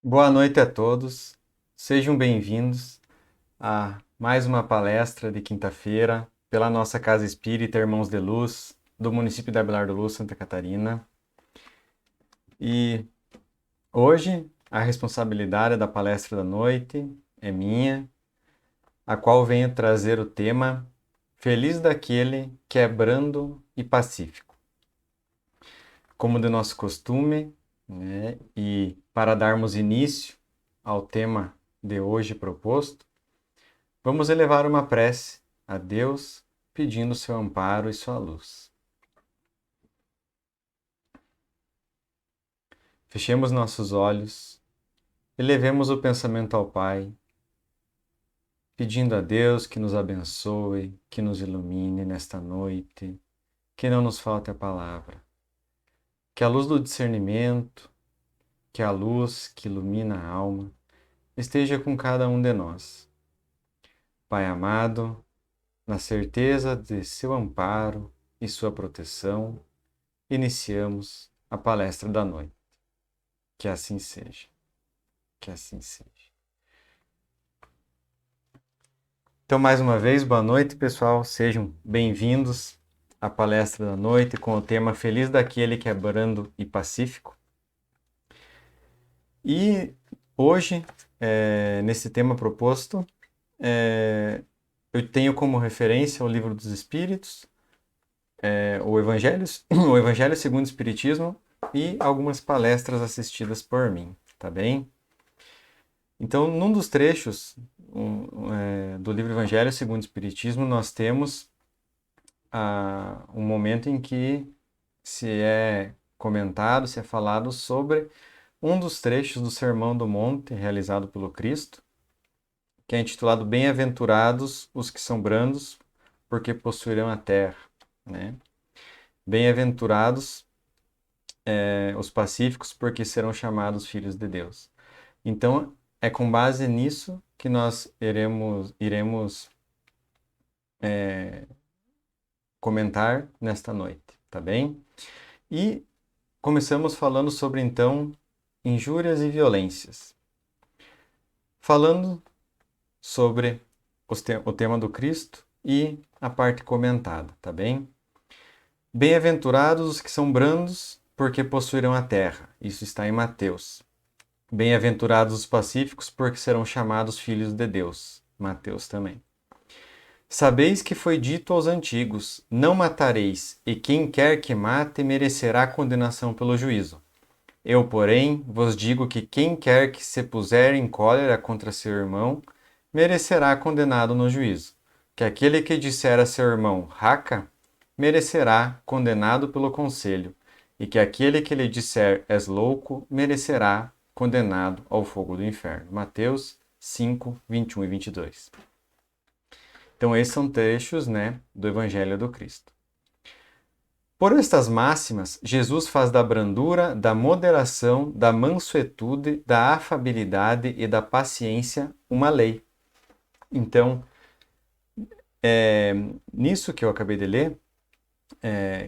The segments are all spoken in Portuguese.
Boa noite a todos, sejam bem-vindos a mais uma palestra de quinta-feira pela nossa Casa Espírita Irmãos de Luz, do município de Abelardo Luz, Santa Catarina. E hoje a responsabilidade da palestra da noite é minha, a qual venho trazer o tema Feliz daquele que é brando e pacífico. Como de nosso costume, né, e para darmos início ao tema de hoje proposto, vamos elevar uma prece a Deus, pedindo seu amparo e sua luz. Fechemos nossos olhos, elevemos o pensamento ao Pai, pedindo a Deus que nos abençoe, que nos ilumine nesta noite, que não nos falte a palavra. Que a luz do discernimento, que a luz que ilumina a alma, esteja com cada um de nós. Pai amado, na certeza de seu amparo e sua proteção, iniciamos a palestra da noite. Que assim seja. Que assim seja. Então, mais uma vez, boa noite, pessoal. Sejam bem-vindos à palestra da noite com o tema Feliz daquele que é brando e pacífico. E hoje, nesse tema proposto, eu tenho como referência o Livro dos Espíritos, o Evangelho segundo o Espiritismo e algumas palestras assistidas por mim, tá bem? Então, num dos trechos do livro Evangelho segundo o Espiritismo, nós temos um momento em que se é comentado, se é falado sobre um dos trechos do Sermão do Monte realizado pelo Cristo, que é intitulado Bem-aventurados os que são brandos, porque possuirão a terra, né? Bem-aventurados os pacíficos, porque serão chamados filhos de Deus. Então, é com base nisso que nós iremos comentar nesta noite, tá bem? E começamos falando sobre, então, injúrias e violências. Falando sobre o tema do Cristo e a parte comentada, tá bem? Bem-aventurados os que são brandos, porque possuirão a terra. Isso está em Mateus. Bem-aventurados os pacíficos, porque serão chamados filhos de Deus. Mateus também. Sabeis que foi dito aos antigos: não matareis, e quem quer que mate merecerá condenação pelo juízo. Eu, porém, vos digo que quem quer que se puser em cólera contra seu irmão, merecerá condenado no juízo. Que aquele que disser a seu irmão, raca, merecerá condenado pelo conselho, e que aquele que lhe disser, és louco, merecerá condenado ao fogo do inferno. Mateus 5, 21 e 22. Então, esses são trechos, né, do Evangelho do Cristo. Por estas máximas, Jesus faz da brandura, da moderação, da mansuetude, da afabilidade e da paciência uma lei. Então, nisso que eu acabei de ler,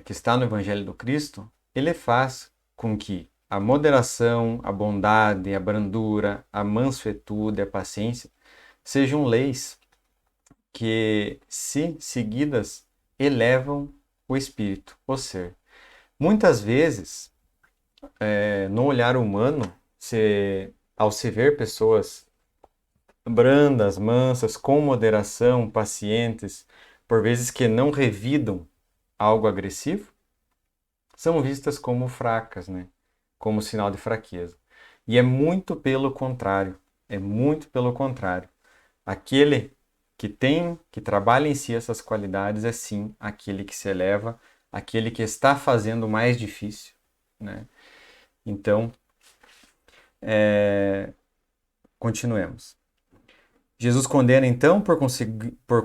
que está no Evangelho do Cristo, ele faz com que a moderação, a bondade, a brandura, a mansuetude, a paciência sejam leis que, se seguidas, elevam o espírito, o ser. Muitas vezes, no olhar humano, ao se ver pessoas brandas, mansas, com moderação, pacientes, por vezes que não revidam algo agressivo, são vistas como fracas, né? Como sinal de fraqueza. E é muito pelo contrário, é muito pelo contrário. Aquele que trabalha em si essas qualidades é sim aquele que se eleva, aquele que está fazendo o mais difícil, né? Então, continuemos. Jesus condena então, por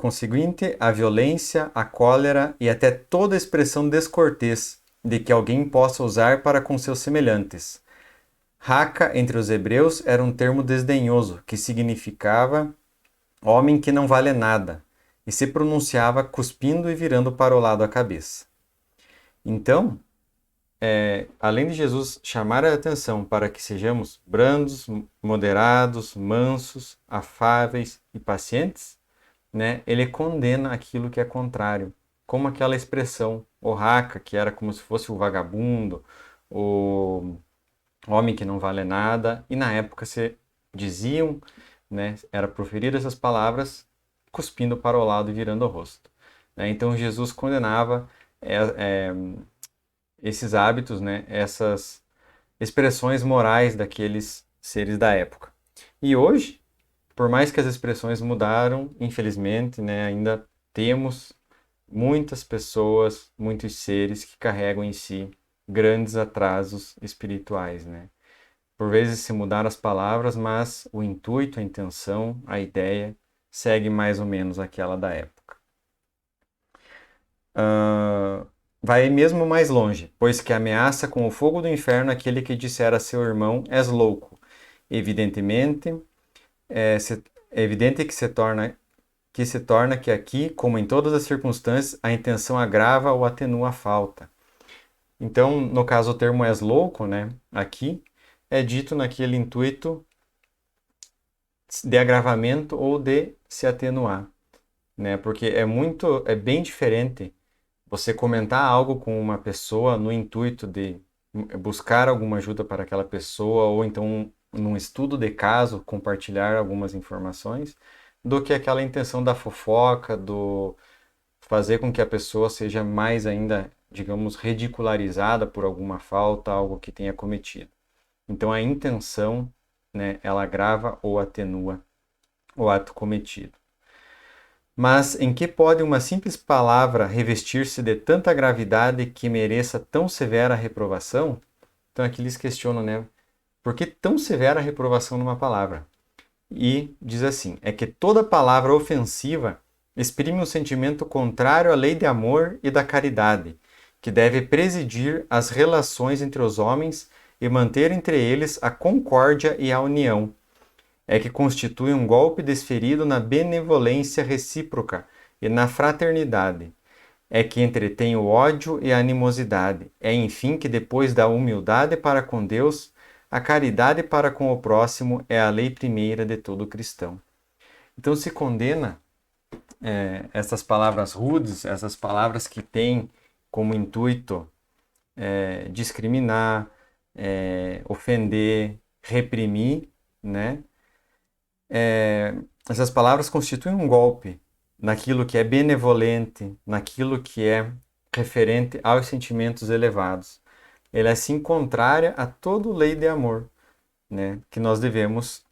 conseguinte, a violência, a cólera e até toda expressão descortês de que alguém possa usar para com seus semelhantes. Raca, entre os hebreus, era um termo desdenhoso, que significava homem que não vale nada, e se pronunciava cuspindo e virando para o lado a cabeça. Então, além de Jesus chamar a atenção para que sejamos brandos, moderados, mansos, afáveis e pacientes, né, ele condena aquilo que é contrário, como aquela expressão, o raca, que era como se fosse o vagabundo, o homem que não vale nada, e na época se diziam, né, era proferir essas palavras cuspindo para o lado e virando o rosto. Né? Então Jesus condenava esses hábitos, né, essas expressões morais daqueles seres da época. E hoje, por mais que as expressões mudaram, infelizmente, né, ainda temos muitas pessoas, muitos seres que carregam em si grandes atrasos espirituais, né? Por vezes se mudaram as palavras, mas o intuito, a intenção, a ideia segue mais ou menos aquela da época. Vai mesmo mais longe, pois que ameaça com o fogo do inferno aquele que disser a seu irmão, és louco. Evidentemente, é evidente que aqui, como em todas as circunstâncias, a intenção agrava ou atenua a falta. Então, no caso, o termo és louco, né, aqui, é dito naquele intuito de agravamento ou de se atenuar, né? Porque é bem diferente você comentar algo com uma pessoa no intuito de buscar alguma ajuda para aquela pessoa ou então num estudo de caso compartilhar algumas informações, do que aquela intenção da fofoca, do fazer com que a pessoa seja mais ainda, digamos, ridicularizada por alguma falta, algo que tenha cometido. Então a intenção, né, ela agrava ou atenua o ato cometido. Mas em que pode uma simples palavra revestir-se de tanta gravidade que mereça tão severa reprovação? Então aqui eles questionam, né? Por que tão severa reprovação numa palavra? E diz assim: é que toda palavra ofensiva exprime um sentimento contrário à lei de amor e da caridade, que deve presidir as relações entre os homens e manter entre eles a concórdia e a união. É que constitui um golpe desferido na benevolência recíproca e na fraternidade. É que entretém o ódio e a animosidade. É, enfim, que depois da humildade para com Deus, a caridade para com o próximo é a lei primeira de todo cristão. Então se condena essas palavras rudes, essas palavras que têm como intuito discriminar, ofender, reprimir, né? Essas palavras constituem um golpe naquilo que é benevolente, naquilo que é referente aos sentimentos elevados. Ela é assim contrária a toda lei de amor, né, que nós devemos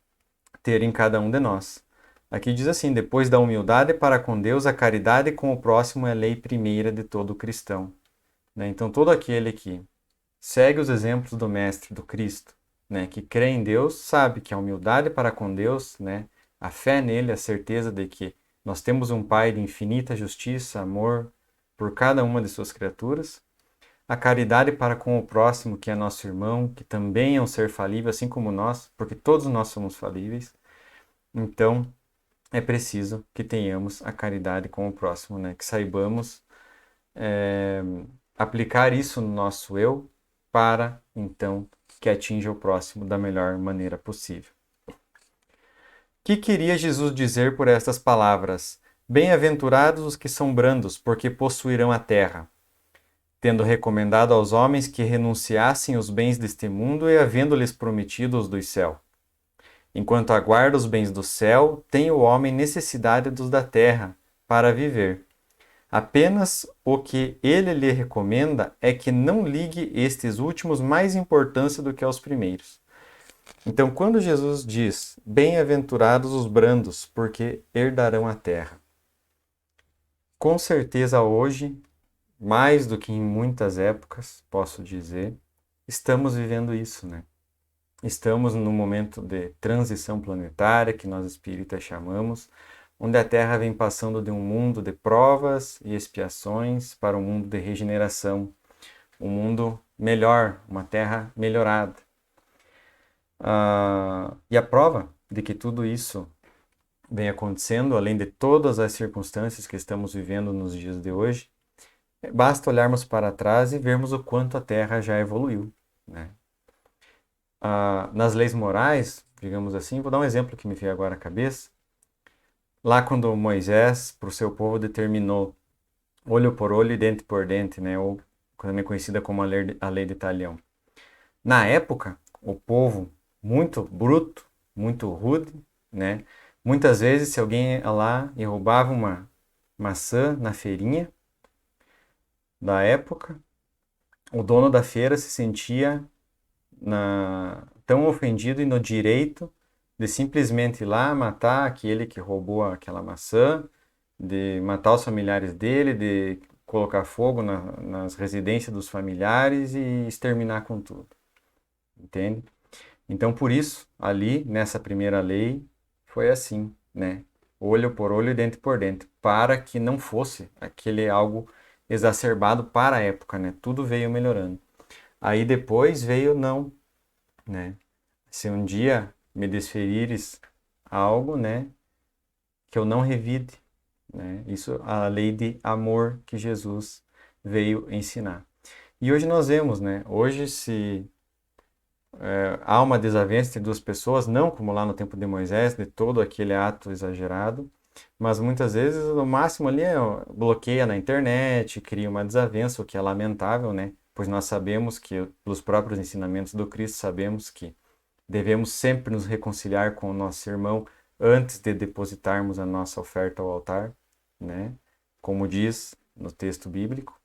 ter em cada um de nós. Aqui diz assim: depois da humildade para com Deus, a caridade com o próximo é a lei primeira de todo cristão. Né? Então, todo aquele que segue os exemplos do Mestre, do Cristo, né, que crê em Deus, sabe que a humildade para com Deus, né, a fé nele, a certeza de que nós temos um Pai de infinita justiça, amor por cada uma de suas criaturas, a caridade para com o próximo, que é nosso irmão, que também é um ser falível, assim como nós, porque todos nós somos falíveis. Então, é preciso que tenhamos a caridade com o próximo, né? Que saibamos aplicar isso no nosso eu para, então, que atinja o próximo da melhor maneira possível. O que queria Jesus dizer por estas palavras? Bem-aventurados os que são brandos, porque possuirão a terra. Tendo recomendado aos homens que renunciassem os bens deste mundo e havendo-lhes prometido os do céu. Enquanto aguarda os bens do céu, tem o homem necessidade dos da terra para viver. Apenas o que ele lhe recomenda é que não ligue estes últimos mais importância do que aos primeiros. Então, quando Jesus diz: bem-aventurados os brandos, porque herdarão a terra. Com certeza hoje, mais do que em muitas épocas, posso dizer, estamos vivendo isso, né? Estamos num momento de transição planetária, que nós espíritas chamamos, onde a Terra vem passando de um mundo de provas e expiações para um mundo de regeneração, um mundo melhor, uma Terra melhorada. E a prova de que tudo isso vem acontecendo, além de todas as circunstâncias que estamos vivendo nos dias de hoje, Basta olharmos para trás e vermos o quanto a Terra já evoluiu, né? Nas leis morais, digamos assim, vou dar um exemplo que me veio agora à cabeça. Lá quando Moisés, para o seu povo, determinou olho por olho e dente por dente, né? Ou também conhecida como a lei de Talião. Na época, o povo, muito bruto, muito rude, né? Muitas vezes, se alguém ia lá e roubava uma maçã na feirinha da época, o dono da feira se sentia tão ofendido e no direito de simplesmente ir lá matar aquele que roubou aquela maçã, de matar os familiares dele, de colocar fogo nas residências dos familiares e exterminar com tudo, entende? Então, por isso, ali, nessa primeira lei, foi assim, né? Olho por olho e dente por dente, para que não fosse aquele algo exacerbado para a época, né? Tudo veio melhorando. Aí depois veio não, né? Se um dia me desferires algo, né, que eu não revide, né? Isso a lei de amor que Jesus veio ensinar. E hoje nós vemos, né? Hoje se há uma desavença entre duas pessoas, não como lá no tempo de Moisés, de todo aquele ato exagerado, mas muitas vezes o máximo ali é bloqueia na internet, cria uma desavença, o que é lamentável, né? Pois nós sabemos que, pelos próprios ensinamentos do Cristo, sabemos que devemos sempre nos reconciliar com o nosso irmão antes de depositarmos a nossa oferta ao altar, né? Como diz no texto bíblico.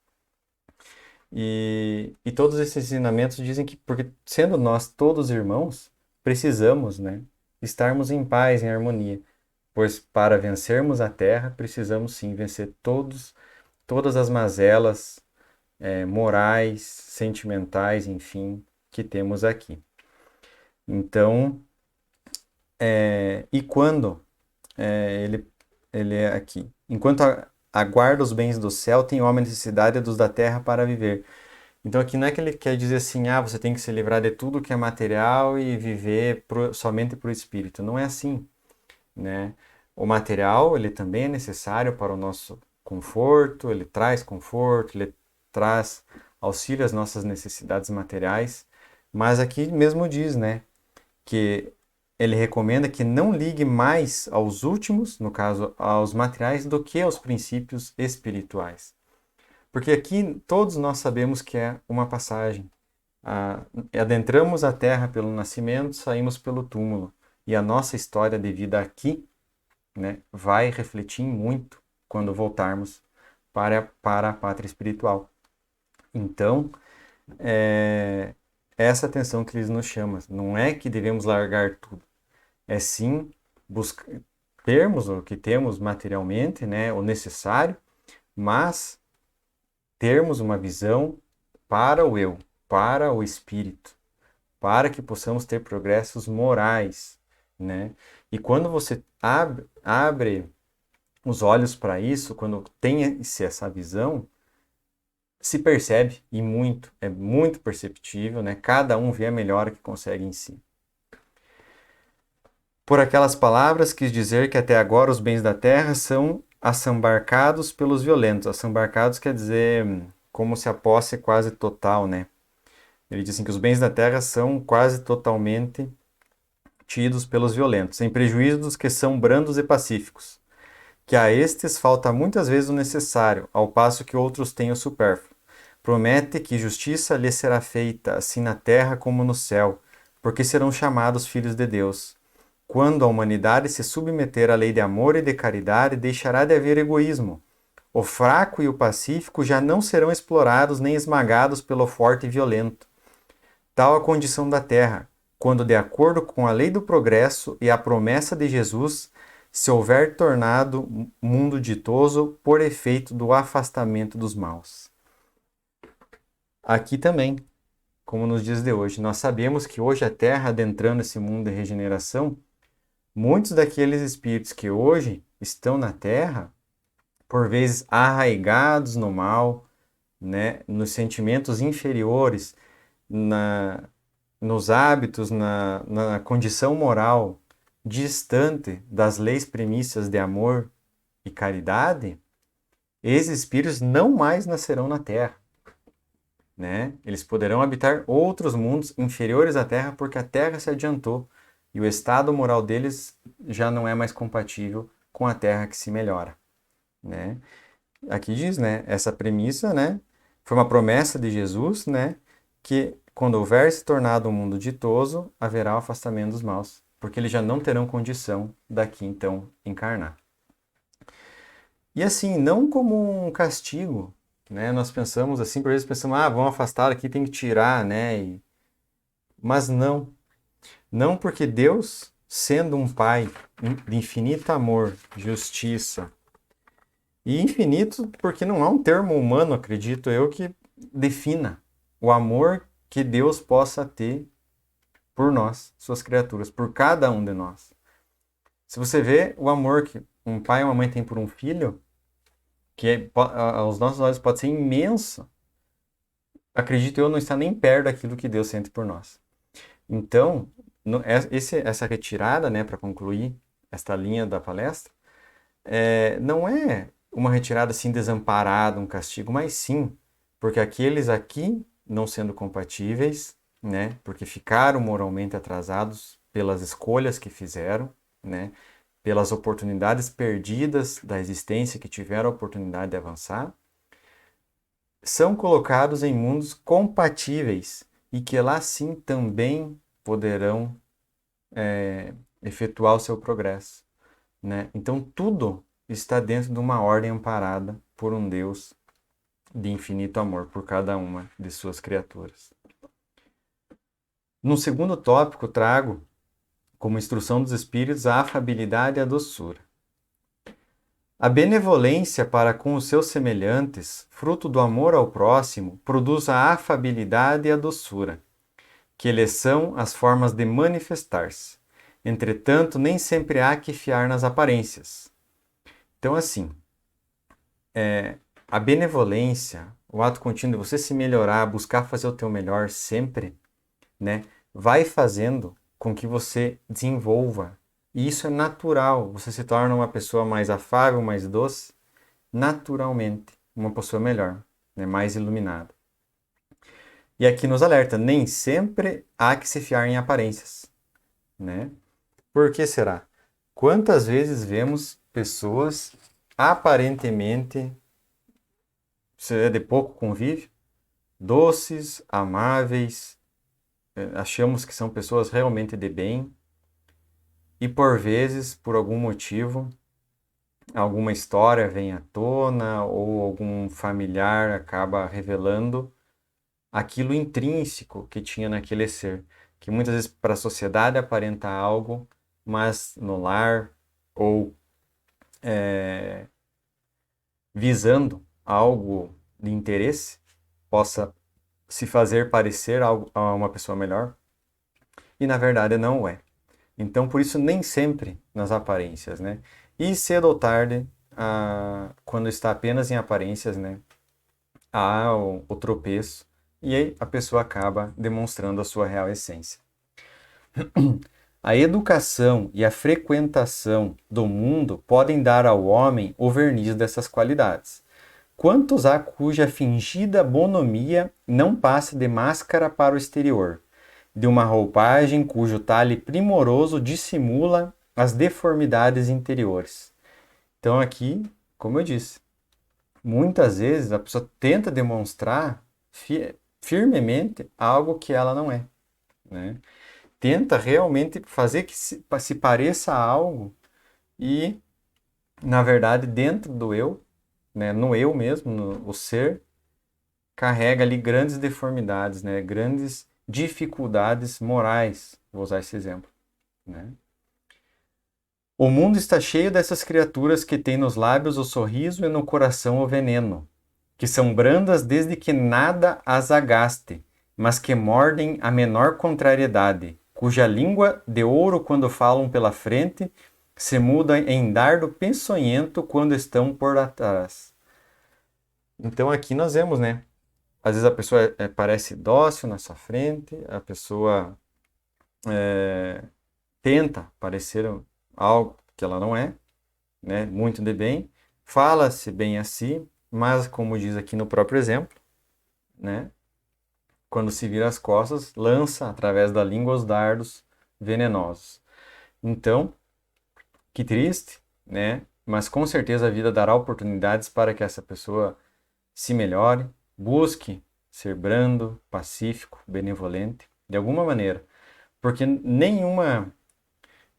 E todos esses ensinamentos dizem que, porque sendo nós todos irmãos, precisamos, né, estarmos em paz, em harmonia. Pois para vencermos a terra, precisamos sim vencer todas as mazelas morais, sentimentais, enfim, que temos aqui. Então, e quando ele é aqui? Enquanto aguarda os bens do céu, tem homem necessidade dos da terra para viver. Então aqui não é que ele quer dizer assim, você tem que se livrar de tudo que é material e viver somente para o espírito. Não é assim, né? O material, ele também é necessário para o nosso conforto, ele traz auxílio às nossas necessidades materiais, mas aqui mesmo diz, né, que ele recomenda que não ligue mais aos últimos, no caso, aos materiais, do que aos princípios espirituais. Porque aqui todos nós sabemos que é uma passagem. Ah, adentramos a terra pelo nascimento, saímos pelo túmulo. E a nossa história de vida aqui, né, vai refletir muito quando voltarmos para a pátria espiritual. Então, é essa atenção que eles nos chamam. Não é que devemos largar tudo, é sim termos o que temos materialmente, né, o necessário, mas termos uma visão para o eu, para o espírito, para que possamos ter progressos morais, né? E quando você abre os olhos para isso, quando tem essa visão, se percebe e muito, é muito perceptível, né? Cada um vê a melhora que consegue em si. Por aquelas palavras, quis dizer que até agora os bens da terra são assambarcados pelos violentos. Assambarcados quer dizer como se a posse é quase total, né? Ele diz assim que os bens da terra são quase totalmente tidos pelos violentos, em prejuízo dos que são brandos e pacíficos, que a estes falta muitas vezes o necessário, ao passo que outros têm o supérfluo. Promete que justiça lhes será feita, assim na terra como no céu, porque serão chamados filhos de Deus. Quando a humanidade se submeter à lei de amor e de caridade, deixará de haver egoísmo. O fraco e o pacífico já não serão explorados nem esmagados pelo forte e violento. Tal a condição da terra, quando, de acordo com a lei do progresso e a promessa de Jesus, se houver tornado mundo ditoso por efeito do afastamento dos maus. Aqui também, como nos dias de hoje, nós sabemos que hoje a Terra, adentrando esse mundo de regeneração, muitos daqueles espíritos que hoje estão na Terra, por vezes arraigados no mal, né, nos sentimentos inferiores, nos hábitos, na condição moral distante das leis premissas de amor e caridade, esses espíritos não mais nascerão na Terra, né? Eles poderão habitar outros mundos inferiores à Terra porque a Terra se adiantou e o estado moral deles já não é mais compatível com a Terra que se melhora, né? Aqui diz, né? Essa premissa, né? Foi uma promessa de Jesus, né? Que quando houver se tornado um mundo ditoso, haverá o afastamento dos maus, porque eles já não terão condição daqui então encarnar. E assim, não como um castigo, né? Nós pensamos assim, por vezes pensamos, vamos afastar aqui, tem que tirar, né? Mas não. Não porque Deus, sendo um Pai de infinito amor, justiça, e infinito porque não há um termo humano, acredito eu, que defina o amor que Deus possa ter por nós, suas criaturas, por cada um de nós. Se você vê o amor que um pai e uma mãe têm por um filho, aos nossos olhos pode ser imenso, acredito eu, não está nem perto daquilo que Deus sente por nós. Então, essa retirada, né, para concluir esta linha da palestra, não é uma retirada assim desamparada, um castigo, mas sim, porque aqueles aqui, não sendo compatíveis, né, porque ficaram moralmente atrasados pelas escolhas que fizeram, né, pelas oportunidades perdidas da existência que tiveram a oportunidade de avançar, são colocados em mundos compatíveis e que lá sim também poderão efetuar o seu progresso, né? Então tudo está dentro de uma ordem amparada por um Deus de infinito amor por cada uma de suas criaturas. No segundo tópico, trago como instrução dos espíritos a afabilidade e a doçura. A benevolência para com os seus semelhantes, fruto do amor ao próximo, produz a afabilidade e a doçura, que lhes são as formas de manifestar-se. Entretanto, nem sempre há que fiar nas aparências. Então, assim, a benevolência, o ato contínuo de você se melhorar, buscar fazer o teu melhor sempre, né, vai fazendo com que você desenvolva. E isso é natural. Você se torna uma pessoa mais afável, mais doce, naturalmente, uma pessoa melhor, né, mais iluminada. E aqui nos alerta, nem sempre há que se fiar em aparências, né? Por que será? Quantas vezes vemos pessoas aparentemente de pouco convívio, doces, amáveis, achamos que são pessoas realmente de bem, e por vezes, por algum motivo, alguma história vem à tona ou algum familiar acaba revelando aquilo intrínseco que tinha naquele ser, que muitas vezes para a sociedade aparenta algo, mas no lar ou visando algo de interesse possa se fazer parecer a uma pessoa melhor e na verdade não é. Então, por isso, nem sempre nas aparências, né? E cedo ou tarde, quando está apenas em aparências, né? Há o tropeço e aí a pessoa acaba demonstrando a sua real essência. A educação e a frequentação do mundo podem dar ao homem o verniz dessas qualidades. Quantos há cuja fingida bonomia não passa de máscara para o exterior, de uma roupagem cujo talhe primoroso dissimula as deformidades interiores? Então aqui, como eu disse, muitas vezes a pessoa tenta demonstrar firmemente algo que ela não é, né? Tenta realmente fazer que se pareça a algo e, na verdade, dentro do eu, né, no eu mesmo, o ser, carrega ali grandes deformidades, né, grandes dificuldades morais. Vou usar esse exemplo, né? O mundo está cheio dessas criaturas que têm nos lábios o sorriso e no coração o veneno, que são brandas desde que nada as agaste, mas que mordem a menor contrariedade, cuja língua de ouro quando falam pela frente se muda em dardo peçonhento quando estão por atrás. Então aqui nós vemos, né? Às vezes a pessoa parece dócil na sua frente, a pessoa tenta parecer algo que ela não é, né? Muito de bem, fala-se bem a si, mas como diz aqui no próprio exemplo, né? Quando se vira as costas, lança através da língua os dardos venenosos. Então, que triste, né? Mas com certeza a vida dará oportunidades para que essa pessoa se melhore, busque ser brando, pacífico, benevolente, de alguma maneira, porque nenhuma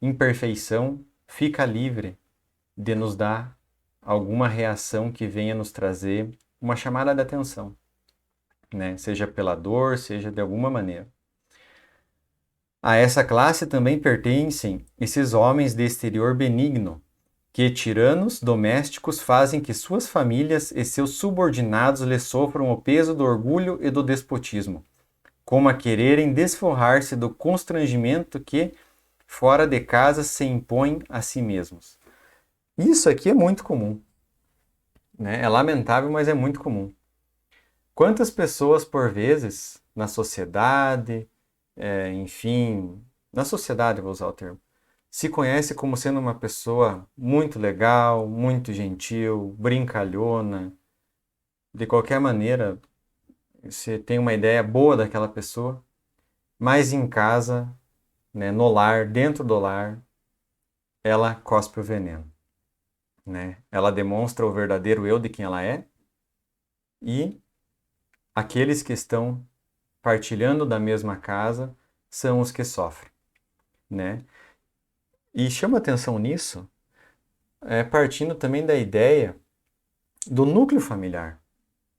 imperfeição fica livre de nos dar alguma reação que venha nos trazer uma chamada de atenção, né? Seja pela dor, seja de alguma maneira. A essa classe também pertencem esses homens de exterior benigno, que tiranos domésticos fazem que suas famílias e seus subordinados lhes sofram o peso do orgulho e do despotismo, como a quererem desforrar-se do constrangimento que, fora de casa, se impõem a si mesmos. Isso aqui é muito comum, né? É lamentável, mas é muito comum. Quantas pessoas, por vezes, na sociedade, enfim, na sociedade, vou usar o termo, se conhece como sendo uma pessoa muito legal, muito gentil, brincalhona. De qualquer maneira, você tem uma ideia boa daquela pessoa, mas em casa, né, no lar, dentro do lar, ela cospe o veneno, né? Ela demonstra o verdadeiro eu de quem ela é e aqueles que estão partilhando da mesma casa são os que sofrem, né? E chama atenção nisso, partindo também da ideia do núcleo familiar,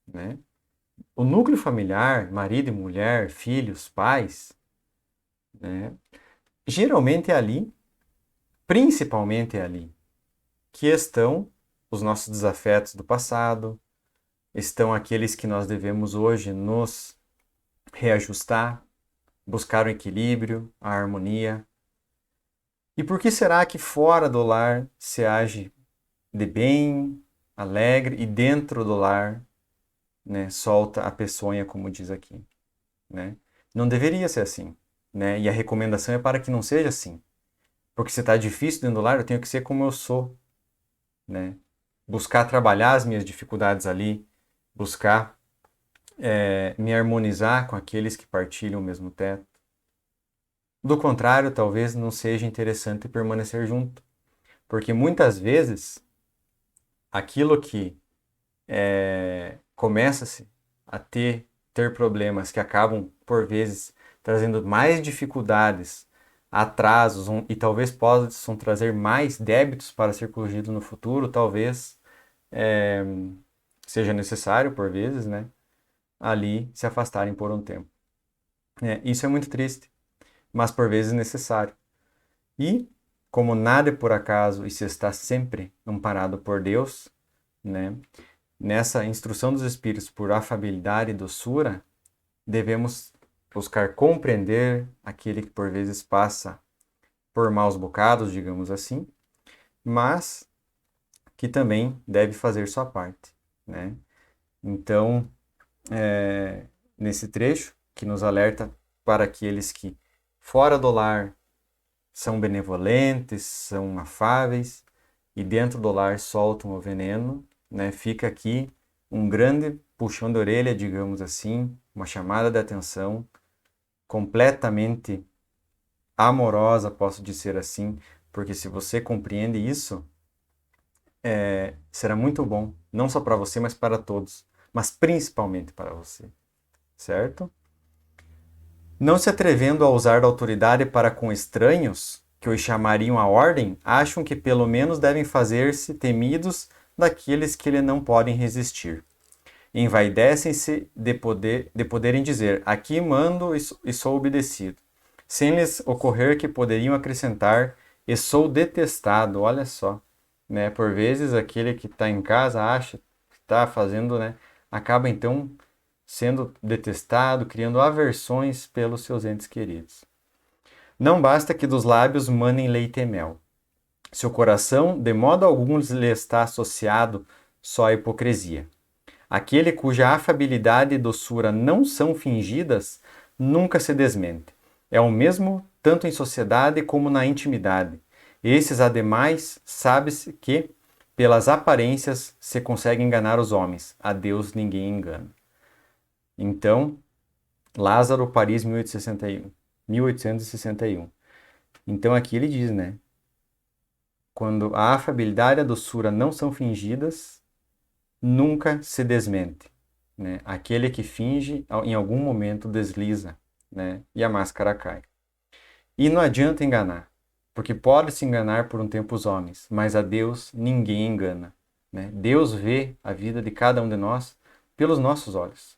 né? O núcleo familiar, marido e mulher, filhos, pais, né? Geralmente é ali, principalmente é ali, que estão os nossos desafetos do passado, estão aqueles que nós devemos hoje nos reajustar, buscar o equilíbrio, a harmonia. E por que será que fora do lar se age de bem, alegre e dentro do lar, né, solta a peçonha, como diz aqui, né? Não deveria ser assim, né? E a recomendação é para que não seja assim. Porque se está difícil dentro do lar, eu tenho que ser como eu sou, né? Buscar trabalhar as minhas dificuldades ali, buscar me harmonizar com aqueles que partilham o mesmo teto. Do contrário, talvez não seja interessante permanecer junto, porque muitas vezes aquilo que começa-se a ter problemas que acabam, por vezes, trazendo mais dificuldades, atrasos e talvez possam trazer mais débitos para ser corrigido no futuro, talvez seja necessário, por vezes, né, ali se afastarem por um tempo. Isso é muito triste, mas por vezes necessário. E, como nada é por acaso e se está sempre amparado por Deus, né, nessa instrução dos Espíritos por afabilidade e doçura, devemos buscar compreender aquele que por vezes passa por maus bocados, digamos assim, mas que também deve fazer sua parte, né? Então, nesse trecho que nos alerta para aqueles que fora do lar são benevolentes, são afáveis e dentro do lar soltam o veneno, né? Fica aqui um grande puxão de orelha, digamos assim, uma chamada de atenção completamente amorosa, posso dizer assim, porque se você compreende isso, será muito bom, não só para você, mas para todos, mas principalmente para você, certo? Não se atrevendo a usar da autoridade para com estranhos, que os chamariam à ordem, acham que pelo menos devem fazer-se temidos daqueles que lhe não podem resistir. Envaidecem-se de poderem dizer, aqui mando e sou obedecido, sem lhes ocorrer que poderiam acrescentar, e sou detestado, olha só, né? Por vezes aquele que está em casa acha que está fazendo, né? Acaba então sendo detestado, criando aversões pelos seus entes queridos. Não basta que dos lábios manem leite e mel. Se o coração, de modo algum, lhe está associado só à hipocrisia. Aquele cuja afabilidade e doçura não são fingidas, nunca se desmente. É o mesmo tanto em sociedade como na intimidade. Esses, ademais, sabe-se que, pelas aparências se consegue enganar os homens, a Deus ninguém engana. Então, Lázaro, Paris, 1861. 1861. Então aqui ele diz, né? Quando a afabilidade e a doçura não são fingidas, nunca se desmente, né? Aquele que finge, em algum momento desliza, né? E a máscara cai. E não adianta enganar, porque pode se enganar por um tempo os homens, mas a Deus ninguém engana, né? Deus vê a vida de cada um de nós pelos nossos olhos.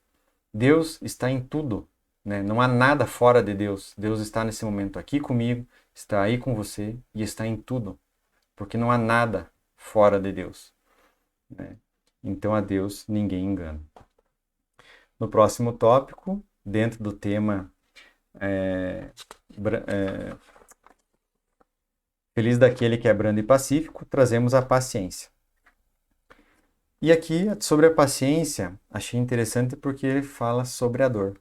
Deus está em tudo, né? Não há nada fora de Deus. Deus está nesse momento aqui comigo, está aí com você e está em tudo, porque não há nada fora de Deus, né? Então a Deus ninguém engana. No próximo tópico, dentro do tema Feliz daquele que é brando e pacífico, trazemos a paciência. E aqui, sobre a paciência, achei interessante porque ele fala sobre a dor.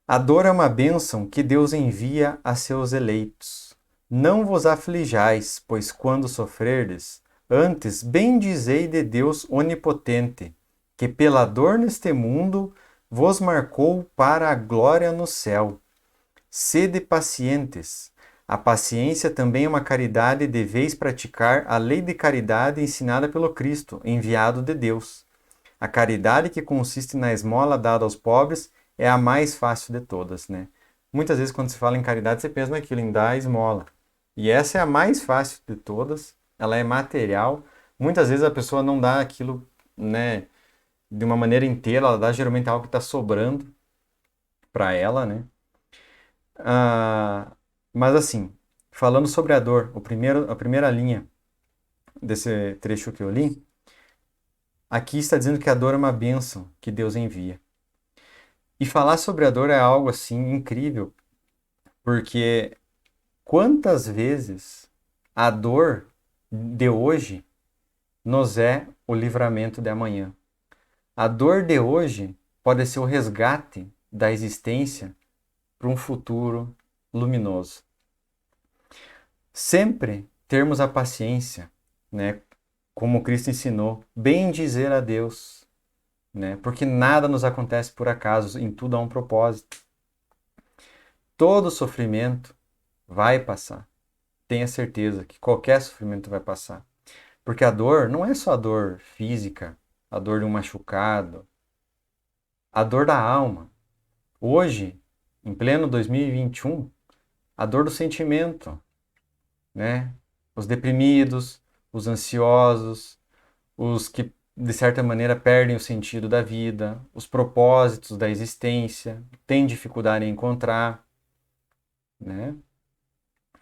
A dor é uma bênção que Deus envia a seus eleitos. Não vos aflijais, pois quando sofrerdes, antes bendizei de Deus onipotente, que pela dor neste mundo vos marcou para a glória no céu. Sede pacientes. A paciência também é uma caridade e deveis praticar a lei de caridade ensinada pelo Cristo, enviado de Deus. A caridade que consiste na esmola dada aos pobres é a mais fácil de todas, né? Muitas vezes quando se fala em caridade, você pensa naquilo, em dar esmola. E essa é a mais fácil de todas, ela é material. Muitas vezes a pessoa não dá aquilo, né, de uma maneira inteira, ela dá geralmente algo que está sobrando para ela, né? Mas assim, falando sobre a dor, a primeira linha desse trecho que eu li, aqui está dizendo que a dor é uma bênção que Deus envia. E falar sobre a dor é algo assim incrível, porque quantas vezes a dor de hoje nos é o livramento de amanhã. A dor de hoje pode ser o resgate da existência para um futuro luminoso. Sempre termos a paciência, né? Como Cristo ensinou, bem dizer a Deus, né? Porque nada nos acontece por acaso, em tudo há um propósito. Todo sofrimento vai passar. Tenha certeza que qualquer sofrimento vai passar. Porque a dor não é só a dor física, a dor de um machucado, a dor da alma. Hoje, em pleno 2021, a dor do sentimento, né? Os deprimidos, os ansiosos, os que de certa maneira perdem o sentido da vida, os propósitos da existência, têm dificuldade em encontrar, né?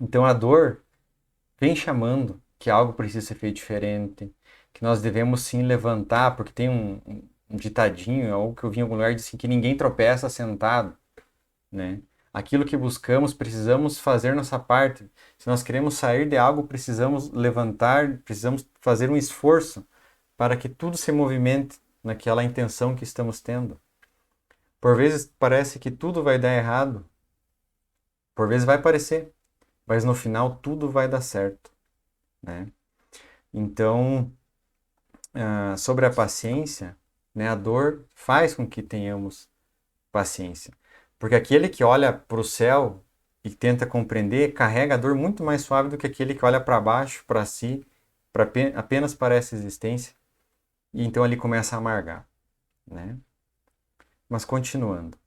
Então a dor vem chamando que algo precisa ser feito diferente, que nós devemos sim levantar, porque tem um ditadinho, algo que eu vi em algum lugar, diz assim, que ninguém tropeça sentado, né? Aquilo que buscamos, precisamos fazer nossa parte. Se nós queremos sair de algo, precisamos levantar, precisamos fazer um esforço para que tudo se movimente naquela intenção que estamos tendo. Por vezes parece que tudo vai dar errado, por vezes vai parecer, mas no final tudo vai dar certo, né? Então, sobre a paciência, né, a dor faz com que tenhamos paciência. Porque aquele que olha para o céu e tenta compreender, carrega a dor muito mais suave do que aquele que olha para baixo, para si, apenas para essa existência, e então ele começa a amargar, né? Mas continuando.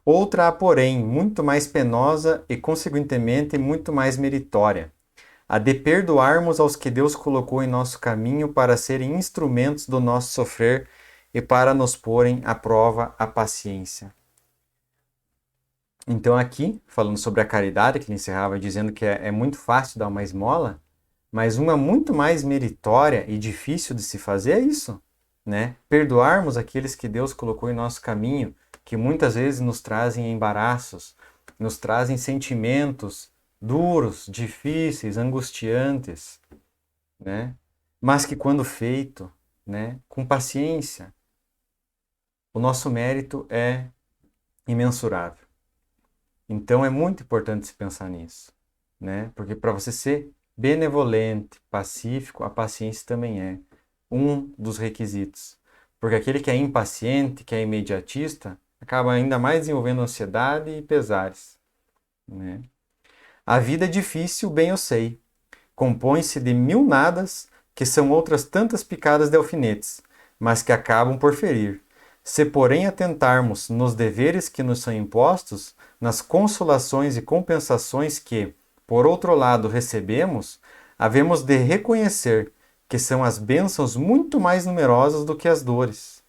Outra há, porém, muito mais penosa e, consequentemente, muito mais meritória, a de perdoarmos aos que Deus colocou em nosso caminho para serem instrumentos do nosso sofrer e para nos porem à prova a paciência. Então aqui, falando sobre a caridade, que ele encerrava dizendo que é muito fácil dar uma esmola, mas uma muito mais meritória e difícil de se fazer é isso, né? Perdoarmos aqueles que Deus colocou em nosso caminho, que muitas vezes nos trazem embaraços, nos trazem sentimentos duros, difíceis, angustiantes, né? Mas que quando feito, né, com paciência, o nosso mérito é imensurável. Então é muito importante se pensar nisso, né? Porque para você ser benevolente, pacífico, a paciência também é um dos requisitos. Porque aquele que é impaciente, que é imediatista, acaba ainda mais desenvolvendo ansiedade e pesares, né? A vida é difícil, bem eu sei. Compõe-se de mil nadas, que são outras tantas picadas de alfinetes, mas que acabam por ferir. Se, porém, atentarmos nos deveres que nos são impostos, nas consolações e compensações que, por outro lado, recebemos, havemos de reconhecer que são as bênçãos muito mais numerosas do que as dores.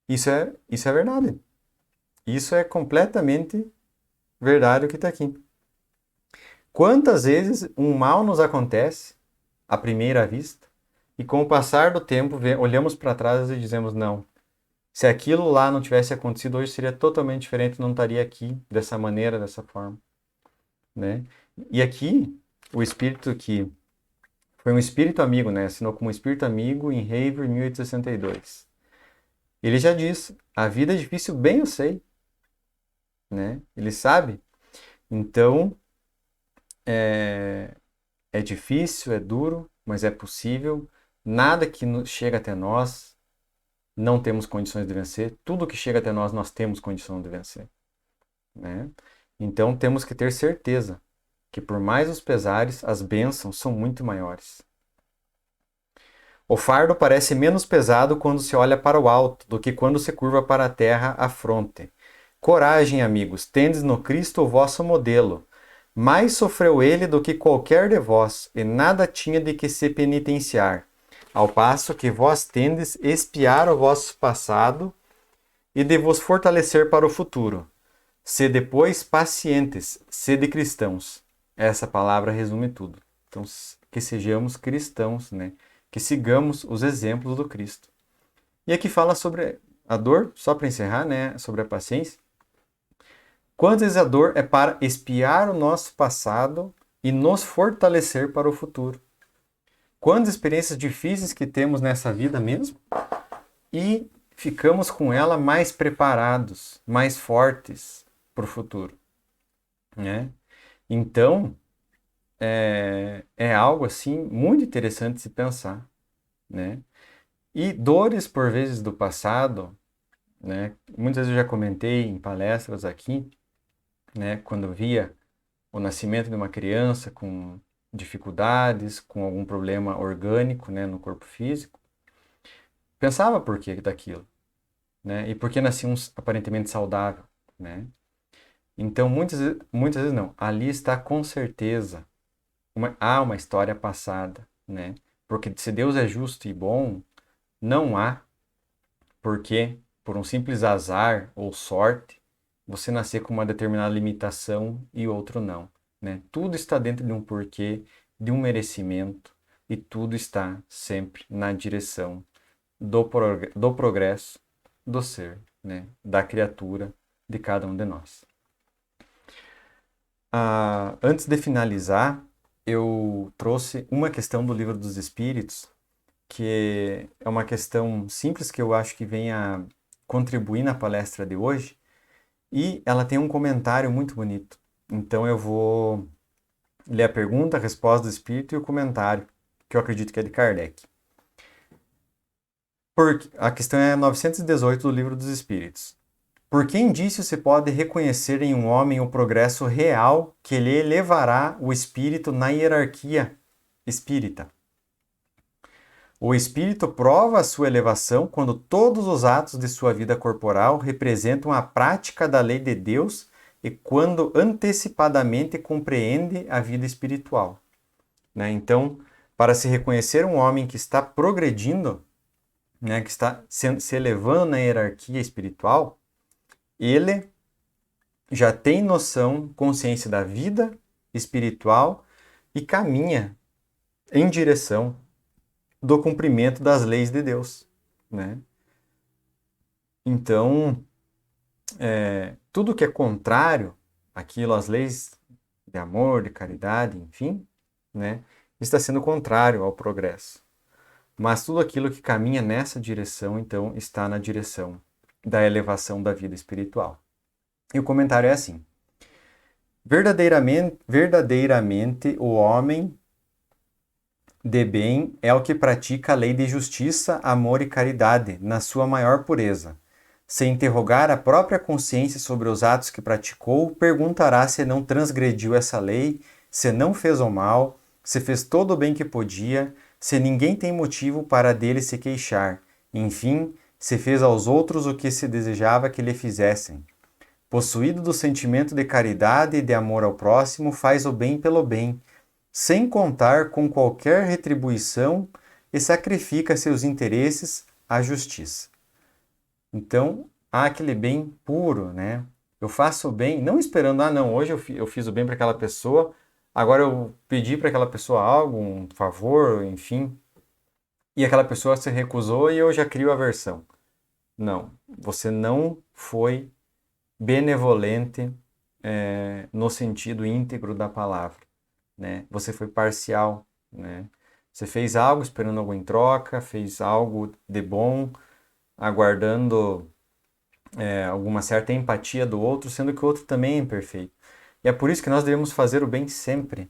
Isso é verdade. Isso é completamente verdade o que está aqui. Quantas vezes um mal nos acontece à primeira vista e com o passar do tempo olhamos para trás e dizemos não, se aquilo lá não tivesse acontecido hoje seria totalmente diferente, não estaria aqui dessa maneira, dessa forma, né? E aqui o espírito que foi um espírito amigo, né? Assinou como espírito amigo em Haver, 1862. Ele já diz, a vida é difícil, bem eu sei, né? Ele sabe. Então, é difícil, é duro, mas é possível. Nada que chega até nós não temos condições de vencer. Tudo que chega até nós, nós temos condição de vencer, né? Então temos que ter certeza que por mais os pesares, as bênçãos são muito maiores. O fardo parece menos pesado quando se olha para o alto do que quando se curva para a terra a fronte. Coragem, amigos, tendes no Cristo o vosso modelo. Mais sofreu ele do que qualquer de vós, e nada tinha de que se penitenciar. Ao passo que vós tendes expiar o vosso passado e de vos fortalecer para o futuro. Sede, pois, pacientes, sede cristãos. Essa palavra resume tudo. Então, que sejamos cristãos, né? Que sigamos os exemplos do Cristo. E aqui fala sobre a dor, só para encerrar, né? Sobre a paciência. Quantas vezes a dor é para expiar o nosso passado e nos fortalecer para o futuro. Quantas experiências difíceis que temos nessa vida mesmo e ficamos com ela mais preparados, mais fortes para o futuro, né? Então, é algo assim muito interessante de se pensar, né? E dores, por vezes, do passado, né? Muitas vezes eu já comentei em palestras aqui, né? Quando via o nascimento de uma criança com dificuldades, com algum problema orgânico, né, no corpo físico, pensava por que daquilo, né? E por que nascia aparentemente saudável, né? Então, muitas vezes não. Ali está com certeza há uma história passada, né? Porque se Deus é justo e bom, não há porque, por um simples azar ou sorte, você nascer com uma determinada limitação e outro não, né? Tudo está dentro de um porquê, de um merecimento, e tudo está sempre na direção do progresso do ser, né? Da criatura, de cada um de nós. Antes de finalizar, eu trouxe uma questão do Livro dos Espíritos, que é uma questão simples que eu acho que vem a contribuir na palestra de hoje, e ela tem um comentário muito bonito. Então eu vou ler a pergunta, a resposta do Espírito e o comentário, que eu acredito que é de Kardec. A questão é 918 do Livro dos Espíritos. Por que indício se pode reconhecer em um homem o progresso real que lhe elevará o espírito na hierarquia espírita? O espírito prova a sua elevação quando todos os atos de sua vida corporal representam a prática da lei de Deus e quando antecipadamente compreende a vida espiritual, né? Então, para se reconhecer um homem que está progredindo, né, que está se elevando na hierarquia espiritual, ele já tem noção, consciência da vida espiritual e caminha em direção do cumprimento das leis de Deus, né? Então, tudo que é contrário àquilo, às leis de amor, de caridade, enfim, né, está sendo contrário ao progresso. Mas tudo aquilo que caminha nessa direção, então, está na direção da elevação da vida espiritual. E o comentário é assim: Verdadeiramente o homem de bem é o que pratica a lei de justiça, amor e caridade na sua maior pureza. Se interrogar a própria consciência sobre os atos que praticou, perguntará se não transgrediu essa lei, se não fez o mal, se fez todo o bem que podia, se ninguém tem motivo para dele se queixar, enfim, se fez aos outros o que se desejava que lhe fizessem. Possuído do sentimento de caridade e de amor ao próximo, faz o bem pelo bem, sem contar com qualquer retribuição e sacrifica seus interesses à justiça. Então, há aquele bem puro, né? Eu faço o bem, não esperando, não, hoje eu fiz o bem para aquela pessoa, agora eu pedi para aquela pessoa algo, um favor, enfim, e aquela pessoa se recusou e eu já crio aversão. Não, você não foi benevolente no sentido íntegro da palavra, né? Você foi parcial, né? Você fez algo esperando algo em troca, fez algo de bom, aguardando alguma certa empatia do outro, sendo que o outro também é imperfeito. E é por isso que nós devemos fazer o bem sempre,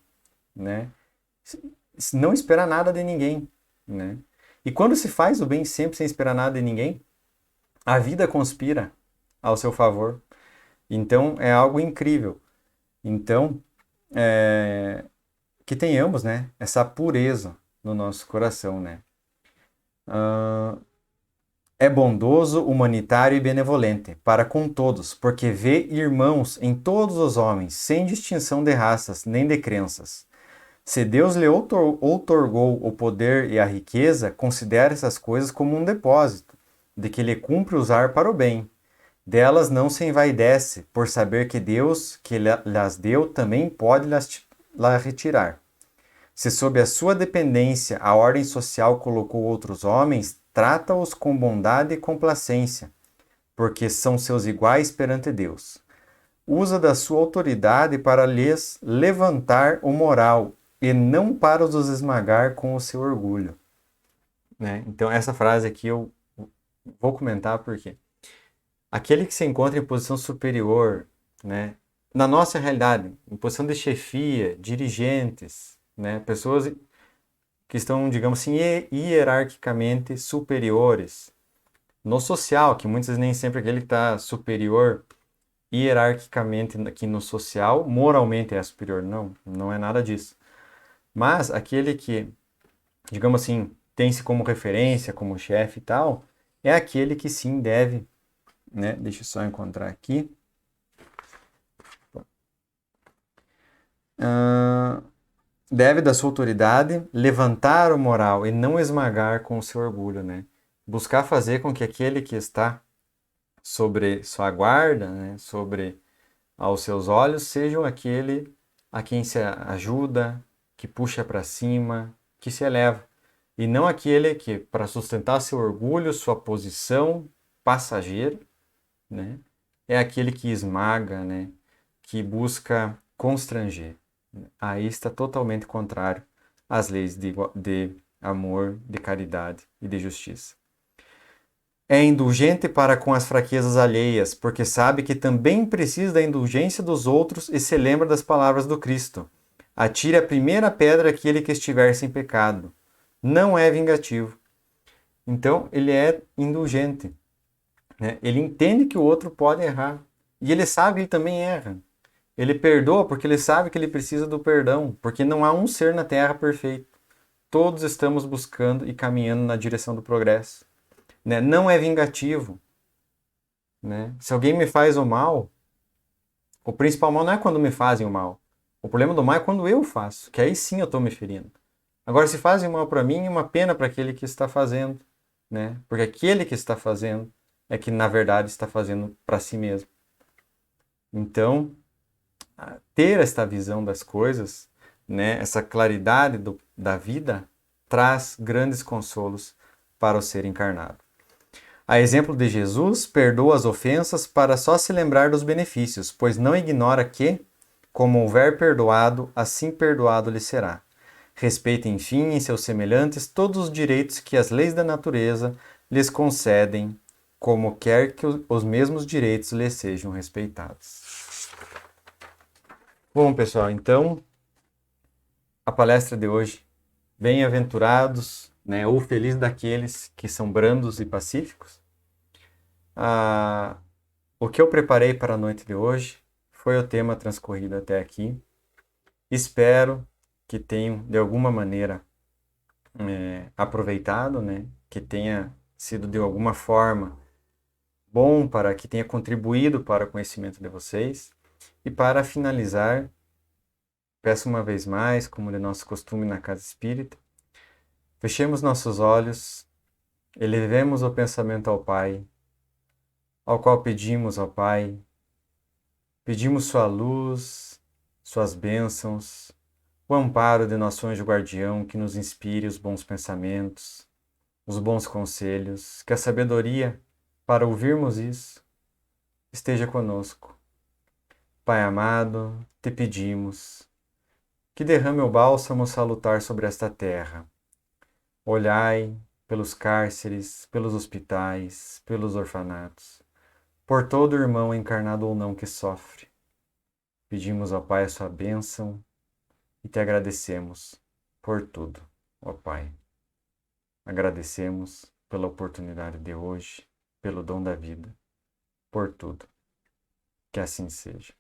né? Não esperar nada de ninguém, né? E quando se faz o bem sempre sem esperar nada de ninguém, a vida conspira ao seu favor. Então é algo incrível. Então, que tenhamos, né, essa pureza no nosso coração, né? É bondoso, humanitário e benevolente para com todos, porque vê irmãos em todos os homens, sem distinção de raças nem de crenças. Se Deus lhe outorgou o poder e a riqueza, considere essas coisas como um depósito, de que lhe cumpre usar para o bem. Delas não se envaidece, por saber que Deus, que lhes deu, também pode las retirar. Se sob a sua dependência a ordem social colocou outros homens, trata-os com bondade e complacência, porque são seus iguais perante Deus. Usa da sua autoridade para lhes levantar o moral e não para os esmagar com o seu orgulho. Né? Então, essa frase aqui eu vou comentar porque aquele que se encontra em posição superior, né, na nossa realidade, em posição de chefia, dirigentes, né, pessoas que estão, digamos assim, hierarquicamente superiores. No social, que muitas vezes nem sempre aquele que está superior hierarquicamente aqui no social, moralmente é superior. Não, não é nada disso. Mas aquele que, digamos assim, tem-se como referência, como chefe e tal, é aquele que sim deve, né? Deixa eu só encontrar aqui. Deve da sua autoridade levantar o moral e não esmagar com o seu orgulho, né? Buscar fazer com que aquele que está sobre sua guarda, né, sobre aos seus olhos, sejam aquele a quem se ajuda, que puxa para cima, que se eleva, e não aquele que, para sustentar seu orgulho, sua posição passageira, né, é aquele que esmaga, né, que busca constranger. Aí está totalmente contrário às leis de amor, de caridade e de justiça. É indulgente para com as fraquezas alheias, porque sabe que também precisa da indulgência dos outros e se lembra das palavras do Cristo. Atire a primeira pedra aquele que estiver sem pecado. Não é vingativo. Então, ele é indulgente. Né? Ele entende que o outro pode errar. E ele sabe que ele também erra. Ele perdoa porque ele sabe que ele precisa do perdão, porque não há um ser na Terra perfeito. Todos estamos buscando e caminhando na direção do progresso. Né? Não é vingativo. Né? Se alguém me faz o mal, o principal mal não é quando me fazem o mal. O problema do mal é quando eu faço, que aí sim eu estou me ferindo. Agora, se fazem mal para mim, é uma pena para aquele que está fazendo. Né? Porque aquele que está fazendo é que, na verdade, está fazendo para si mesmo. Então, ter esta visão das coisas, né, essa claridade da vida, traz grandes consolos para o ser encarnado. A exemplo de Jesus, perdoa as ofensas para só se lembrar dos benefícios, pois não ignora que, como houver perdoado, assim perdoado lhe será. Respeita, enfim, em seus semelhantes todos os direitos que as leis da natureza lhes concedem, como quer que os mesmos direitos lhes sejam respeitados. Bom, pessoal, então a palestra de hoje, bem-aventurados, né, ou feliz daqueles que são brandos e pacíficos. O que eu preparei para a noite de hoje foi o tema transcorrido até aqui. Espero que tenham, de alguma maneira, aproveitado, né, que tenha sido de alguma forma bom, para que tenha contribuído para o conhecimento de vocês. E para finalizar, peço uma vez mais, como de nosso costume na Casa Espírita, fechemos nossos olhos, elevemos o pensamento ao Pai, ao qual pedimos ao Pai, pedimos sua luz, suas bênçãos, o amparo de nosso anjo guardião que nos inspire os bons pensamentos, os bons conselhos, que a sabedoria para ouvirmos isso esteja conosco. Pai amado, te pedimos que derrame o bálsamo salutar sobre esta terra. Olhai pelos cárceres, pelos hospitais, pelos orfanatos, por todo irmão encarnado ou não que sofre. Pedimos ao Pai a sua bênção e te agradecemos por tudo, ó Pai. Agradecemos pela oportunidade de hoje, pelo dom da vida, por tudo. Que assim seja.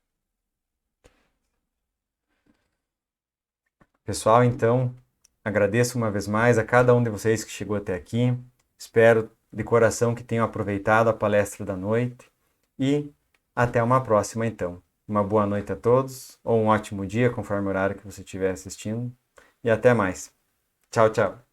Pessoal, então, agradeço uma vez mais a cada um de vocês que chegou até aqui. Espero de coração que tenham aproveitado a palestra da noite e até uma próxima, então. Uma boa noite a todos, ou um ótimo dia, conforme o horário que você estiver assistindo, e até mais. Tchau, tchau.